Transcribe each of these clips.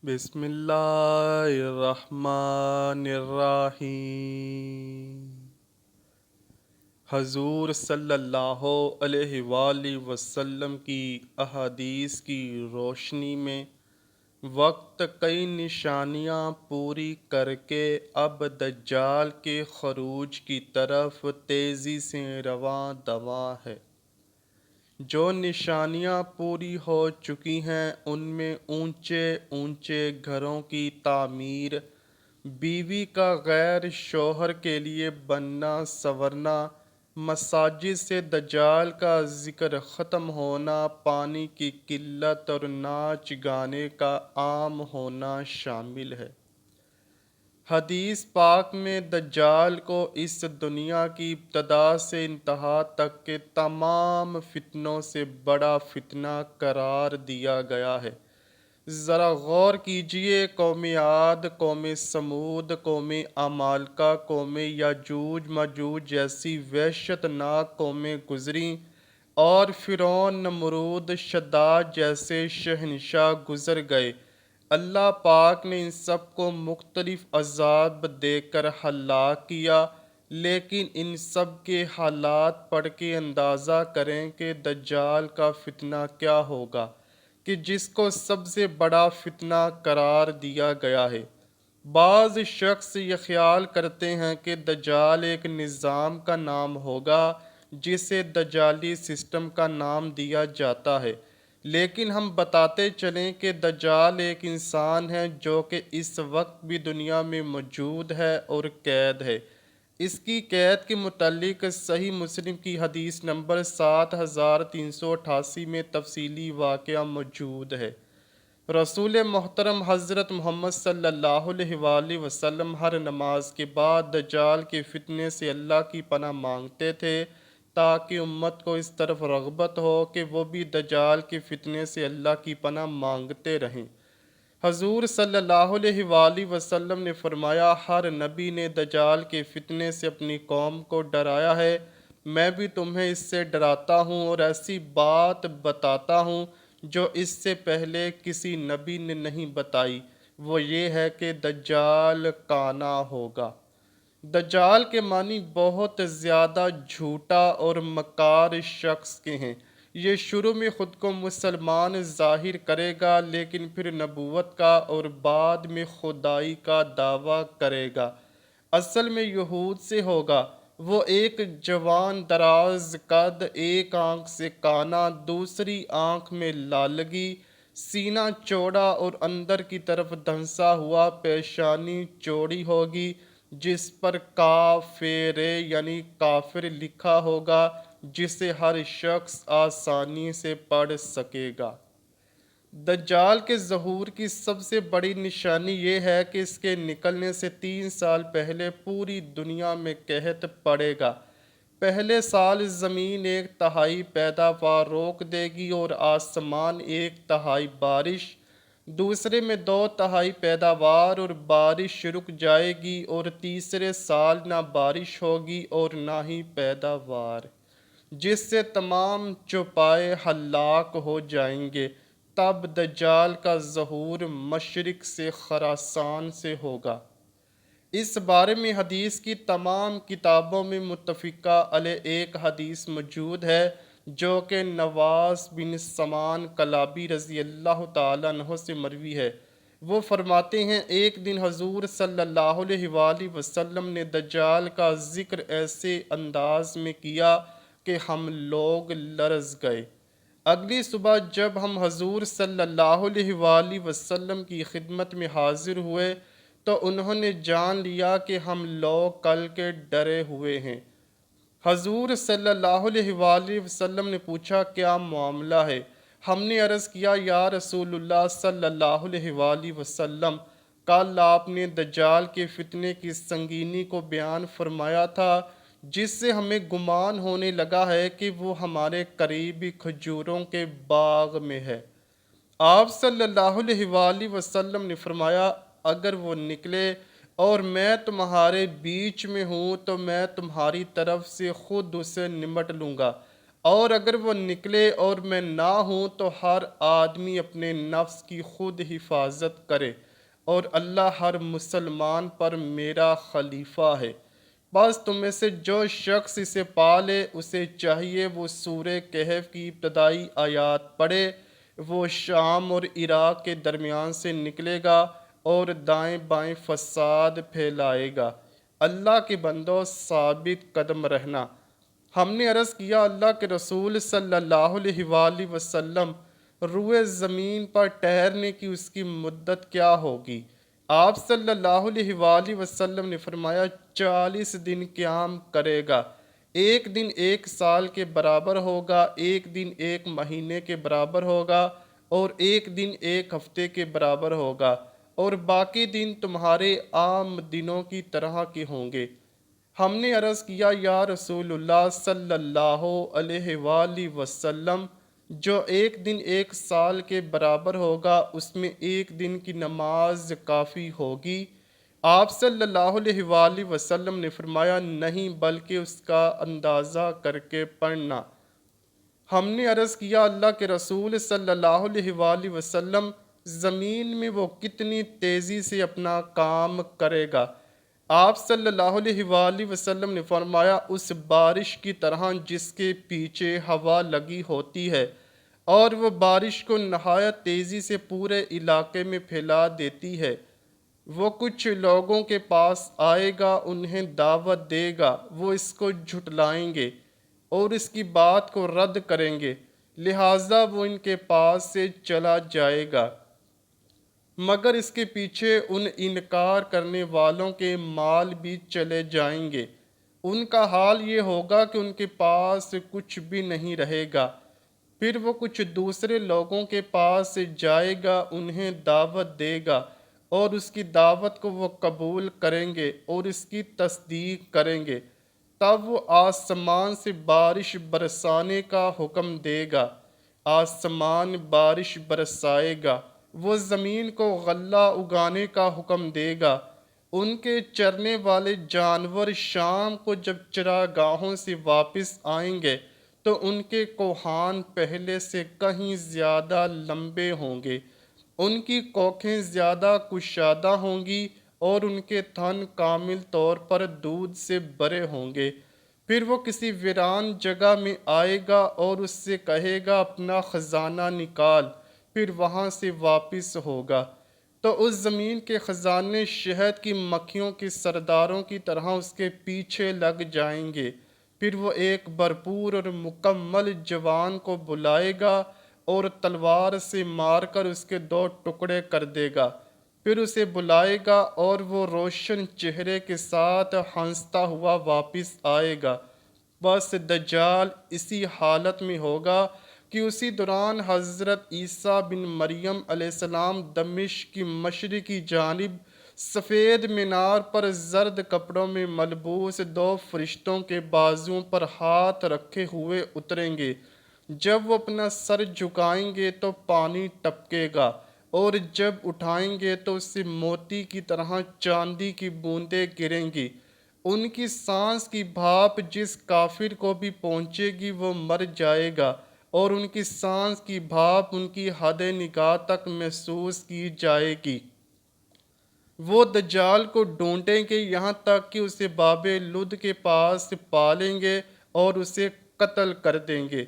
بسم اللہ الرحمن الرحیم۔ حضور صلی اللہ علیہ وآلہ وسلم کی احادیث کی روشنی میں وقت کئی نشانیاں پوری کر کے اب دجال کے خروج کی طرف تیزی سے رواں دواں ہے۔ جو نشانیاں پوری ہو چکی ہیں ان میں اونچے اونچے گھروں کی تعمیر، بیوی کا غیر شوہر کے لیے بننا سنورنا، مساجد سے دجال کا ذکر ختم ہونا، پانی کی قلت اور ناچ گانے کا عام ہونا شامل ہے۔ حدیث پاک میں دجال کو اس دنیا کی ابتدا سے انتہا تک کے تمام فتنوں سے بڑا فتنہ قرار دیا گیا ہے۔ ذرا غور کیجئے، قوم عاد، قوم سمود، قوم عمالقہ، قوم یاجوج ماجوج جیسی وحشت ناک قومیں گزریں اور فرعون، نمرود، شداد جیسے شہنشاہ گزر گئے۔ اللہ پاک نے ان سب کو مختلف عذاب دے کر ہلاک کیا، لیکن ان سب کے حالات پڑھ کے اندازہ کریں کہ دجال کا فتنہ کیا ہوگا، کہ جس کو سب سے بڑا فتنہ قرار دیا گیا ہے۔ بعض شخص یہ خیال کرتے ہیں کہ دجال ایک نظام کا نام ہوگا جسے دجالی سسٹم کا نام دیا جاتا ہے، لیکن ہم بتاتے چلیں کہ دجال ایک انسان ہے جو کہ اس وقت بھی دنیا میں موجود ہے اور قید ہے۔ اس کی قید کے متعلق صحیح مسلم کی حدیث نمبر 7388 میں تفصیلی واقعہ موجود ہے۔ رسول محترم حضرت محمد صلی اللہ علیہ وآلہ وسلم ہر نماز کے بعد دجال کے فتنے سے اللہ کی پناہ مانگتے تھے تاکہ امت کو اس طرف رغبت ہو کہ وہ بھی دجال کے فتنے سے اللہ کی پناہ مانگتے رہیں۔ حضور صلی اللہ علیہ وآلہ وسلم نے فرمایا، ہر نبی نے دجال کے فتنے سے اپنی قوم کو ڈرایا ہے، میں بھی تمہیں اس سے ڈراتا ہوں اور ایسی بات بتاتا ہوں جو اس سے پہلے کسی نبی نے نہیں بتائی، وہ یہ ہے کہ دجال کانا ہوگا۔ دجال کے معنی بہت زیادہ جھوٹا اور مکار شخص کے ہیں۔ یہ شروع میں خود کو مسلمان ظاہر کرے گا لیکن پھر نبوت کا اور بعد میں خدائی کا دعویٰ کرے گا۔ اصل میں یہود سے ہوگا۔ وہ ایک جوان دراز قد، ایک آنکھ سے کانا، دوسری آنکھ میں لالگی، سینہ چوڑا اور اندر کی طرف دھنسا ہوا، پیشانی چوڑی ہوگی جس پر کافر یعنی کافر لکھا ہوگا، جسے ہر شخص آسانی سے پڑھ سکے گا۔ دجال کے ظہور کی سب سے بڑی نشانی یہ ہے کہ اس کے نکلنے سے 3 سال پہلے پوری دنیا میں قحط پڑے گا۔ پہلے سال زمین 1/3 پیداوار روک دے گی اور آسمان 1/3 بارش، دوسرے میں 2/3 پیداوار اور بارش رک جائے گی اور تیسرے سال نہ بارش ہوگی اور نہ ہی پیداوار، جس سے تمام چوپائے ہلاک ہو جائیں گے۔ تب دجال کا ظہور مشرق سے خراسان سے ہوگا۔ اس بارے میں حدیث کی تمام کتابوں میں متفقہ علیہ ایک حدیث موجود ہے جو کہ نواس بن سمان کلابی رضی اللہ تعالیٰ عنہ سے مروی ہے۔ وہ فرماتے ہیں، ایک دن حضور صلی اللہ علیہ وآلہ وسلم نے دجال کا ذکر ایسے انداز میں کیا کہ ہم لوگ لرز گئے۔ اگلی صبح جب ہم حضور صلی اللہ علیہ وآلہ وسلم کی خدمت میں حاضر ہوئے تو انہوں نے جان لیا کہ ہم لوگ کل کے ڈرے ہوئے ہیں۔ حضور صلی اللہ علیہ وآلہ وسلم نے پوچھا، کیا معاملہ ہے؟ ہم نے عرض کیا، یا رسول اللہ صلی اللہ علیہ وآلہ وسلم، کل آپ نے دجال کے فتنے کی سنگینی کو بیان فرمایا تھا جس سے ہمیں گمان ہونے لگا ہے کہ وہ ہمارے قریبی کھجوروں کے باغ میں ہے۔ آپ صلی اللہ علیہ وآلہ وسلم نے فرمایا، اگر وہ نکلے اور میں تمہارے بیچ میں ہوں تو میں تمہاری طرف سے خود اسے نمٹ لوں گا۔ اور اگر وہ نکلے اور میں نہ ہوں تو ہر آدمی اپنے نفس کی خود حفاظت کرے، اور اللہ ہر مسلمان پر میرا خلیفہ ہے۔ بس تم میں سے جو شخص اسے پالے اسے چاہیے وہ سورہ کہف کی ابتدائی آیات پڑھے۔ وہ شام اور عراق کے درمیان سے نکلے گا اور دائیں بائیں فساد پھیلائے گا۔ اللہ کے بندوں، ثابت قدم رہنا۔ ہم نے عرض کیا، اللہ کے رسول صلی اللہ علیہ وآلہ وسلم، روئے زمین پر ٹھہرنے کی اس کی مدت کیا ہوگی؟ آپ صلی اللہ علیہ وآلہ وسلم نے فرمایا 40 دن قیام کرے گا۔ ایک دن 1 سال کے برابر ہوگا، ایک دن 1 مہینے کے برابر ہوگا، اور ایک دن 1 ہفتے کے برابر ہوگا، اور باقی دن تمہارے عام دنوں کی طرح کے ہوں گے۔ ہم نے عرض کیا، یا رسول اللہ صلی اللہ علیہ وآلہ وسلم، جو ایک دن 1 سال کے برابر ہوگا اس میں ایک دن کی نماز کافی ہوگی؟ آپ صلی اللہ علیہ وآلہ وسلم نے فرمایا نہیں، بلکہ اس کا اندازہ کر کے پڑھنا۔ ہم نے عرض کیا، اللہ کے رسول صلی اللہ علیہ وآلہ وسلم، زمین میں وہ کتنی تیزی سے اپنا کام کرے گا؟ آپ صلی اللہ علیہ وآلہ وسلم نے فرمایا اس بارش کی طرح جس کے پیچھے ہوا لگی ہوتی ہے اور وہ بارش کو نہایت تیزی سے پورے علاقے میں پھیلا دیتی ہے۔ وہ کچھ لوگوں کے پاس آئے گا، انہیں دعوت دے گا، وہ اس کو جھٹلائیں گے اور اس کی بات کو رد کریں گے، لہٰذا وہ ان کے پاس سے چلا جائے گا، مگر اس کے پیچھے ان انکار کرنے والوں کے مال بھی چلے جائیں گے۔ ان کا حال یہ ہوگا کہ ان کے پاس کچھ بھی نہیں رہے گا۔ پھر وہ کچھ دوسرے لوگوں کے پاس جائے گا، انہیں دعوت دے گا، اور اس کی دعوت کو وہ قبول کریں گے اور اس کی تصدیق کریں گے۔ تب وہ آسمان سے بارش برسانے کا حکم دے گا، آسمان بارش برسائے گا۔ وہ زمین کو غلہ اگانے کا حکم دے گا۔ ان کے چرنے والے جانور شام کو جب چراگاہوں سے واپس آئیں گے تو ان کے کوہان پہلے سے کہیں زیادہ لمبے ہوں گے، ان کی کوکھیں زیادہ کشادہ ہوں گی اور ان کے تھن کامل طور پر دودھ سے بھرے ہوں گے۔ پھر وہ کسی ویران جگہ میں آئے گا اور اس سے کہے گا اپنا خزانہ نکال، پھر وہاں سے واپس ہوگا تو اس زمین کے خزانے شہد کی مکھیوں کے سرداروں کی طرح اس کے پیچھے لگ جائیں گے۔ پھر وہ ایک بھرپور اور مکمل جوان کو بلائے گا اور تلوار سے مار کر اس کے 2 ٹکڑے کر دے گا۔ پھر اسے بلائے گا اور وہ روشن چہرے کے ساتھ ہنستا ہوا واپس آئے گا۔ بس دجال اسی حالت میں ہوگا کہ اسی دوران حضرت عیسیٰ بن مریم علیہ السلام دمشق کی مشرقی جانب سفید مینار پر زرد کپڑوں میں ملبوس 2 فرشتوں کے بازوؤں پر ہاتھ رکھے ہوئے اتریں گے۔ جب وہ اپنا سر جھکائیں گے تو پانی ٹپکے گا، اور جب اٹھائیں گے تو اس سے موتی کی طرح چاندی کی بوندیں گریں گی۔ ان کی سانس کی بھاپ جس کافر کو بھی پہنچے گی وہ مر جائے گا، اور ان کی سانس کی بھاپ ان کی حد نگاہ تک محسوس کی جائے گی۔ وہ دجال کو ڈھونڈیں گے یہاں تک کہ اسے باب لد کے پاس پالیں گے اور اسے قتل کر دیں گے۔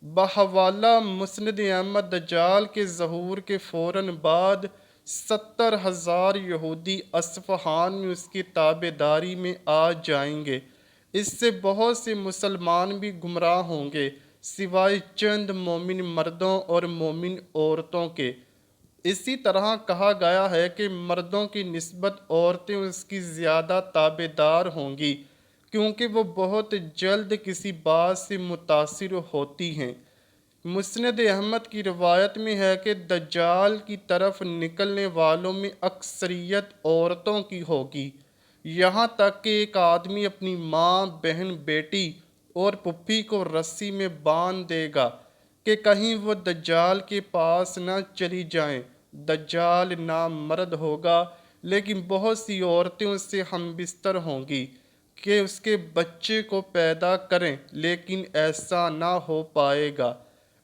بحوالہ مسند احمد، دجال کے ظہور کے فوراً بعد 70,000 یہودی اصفہان میں اس کی تابع داری میں آ جائیں گے۔ اس سے بہت سے مسلمان بھی گمراہ ہوں گے، سوائے چند مومن مردوں اور مومن عورتوں کے۔ اسی طرح کہا گیا ہے کہ مردوں کی نسبت عورتیں اس کی زیادہ تابع دار ہوں گی، کیونکہ وہ بہت جلد کسی بات سے متاثر ہوتی ہیں۔ مسند احمد کی روایت میں ہے کہ دجال کی طرف نکلنے والوں میں اکثریت عورتوں کی ہوگی، یہاں تک کہ ایک آدمی اپنی ماں، بہن، بیٹی اور پھپھی کو رسی میں باندھ دے گا کہ کہیں وہ دجال کے پاس نہ چلی جائیں۔ دجال نامرد ہوگا، لیکن بہت سی عورتیں اس سے ہم بستر ہوں گی، کہ اس کے بچے کو پیدا کریں، لیکن ایسا نہ ہو پائے گا۔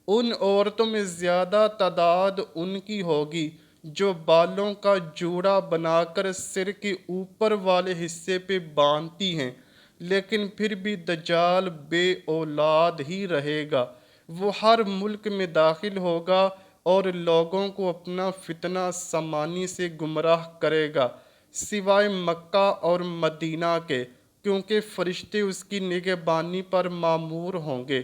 ان عورتوں میں زیادہ تعداد ان کی ہوگی جو بالوں کا جوڑا بنا کر سر کے اوپر والے حصے پہ باندھتی ہیں، لیکن پھر بھی دجال بے اولاد ہی رہے گا۔ وہ ہر ملک میں داخل ہوگا اور لوگوں کو اپنا فتنہ سمانی سے گمراہ کرے گا، سوائے مکہ اور مدینہ کے، کیونکہ فرشتے اس کی نگہبانی پر مامور ہوں گے۔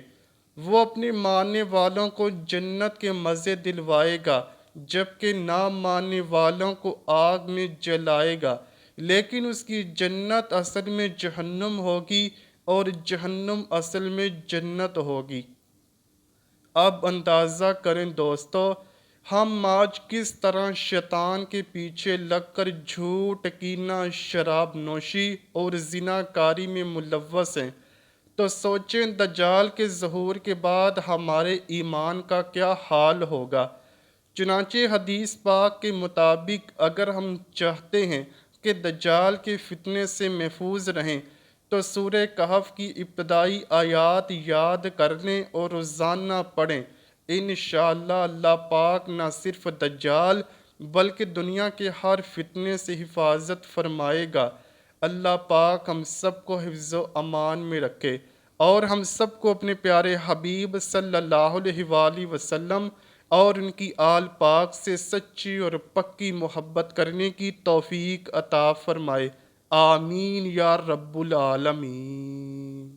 وہ اپنے ماننے والوں کو جنت کے مزے دلوائے گا، جبکہ نہ ماننے والوں کو آگ میں جلائے گا، لیکن اس کی جنت اصل میں جہنم ہوگی اور جہنم اصل میں جنت ہوگی۔ اب اندازہ کریں دوستو، ہم آج کس طرح شیطان کے پیچھے لگ کر جھوٹ، کینہ، شراب نوشی اور زنا کاری میں ملوث ہیں، تو سوچیں دجال کے ظہور کے بعد ہمارے ایمان کا کیا حال ہوگا۔ چنانچہ حدیث پاک کے مطابق اگر ہم چاہتے ہیں کہ دجال کے فتنے سے محفوظ رہیں تو سورہ کہف کی ابتدائی آیات یاد کر لیں اور روزانہ پڑھیں۔ انشاءاللہ اللہ پاک نہ صرف دجال بلکہ دنیا کے ہر فتنے سے حفاظت فرمائے گا۔ اللہ پاک ہم سب کو حفظ و امان میں رکھے اور ہم سب کو اپنے پیارے حبیب صلی اللہ علیہ وآلہ وسلم اور ان کی آل پاک سے سچی اور پکی محبت کرنے کی توفیق عطا فرمائے۔ آمین یا رب العالمین۔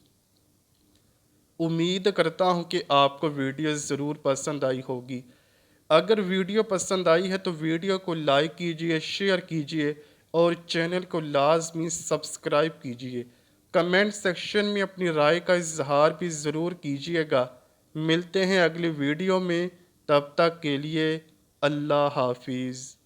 امید کرتا ہوں کہ آپ کو ویڈیو ضرور پسند آئی ہوگی۔ اگر ویڈیو پسند آئی ہے تو ویڈیو کو لائک کیجئے، شیئر کیجئے اور چینل کو لازمی سبسکرائب کیجئے۔ کمنٹ سیکشن میں اپنی رائے کا اظہار بھی ضرور کیجئے گا۔ ملتے ہیں اگلی ویڈیو میں، تب تک کے لیے اللہ حافظ۔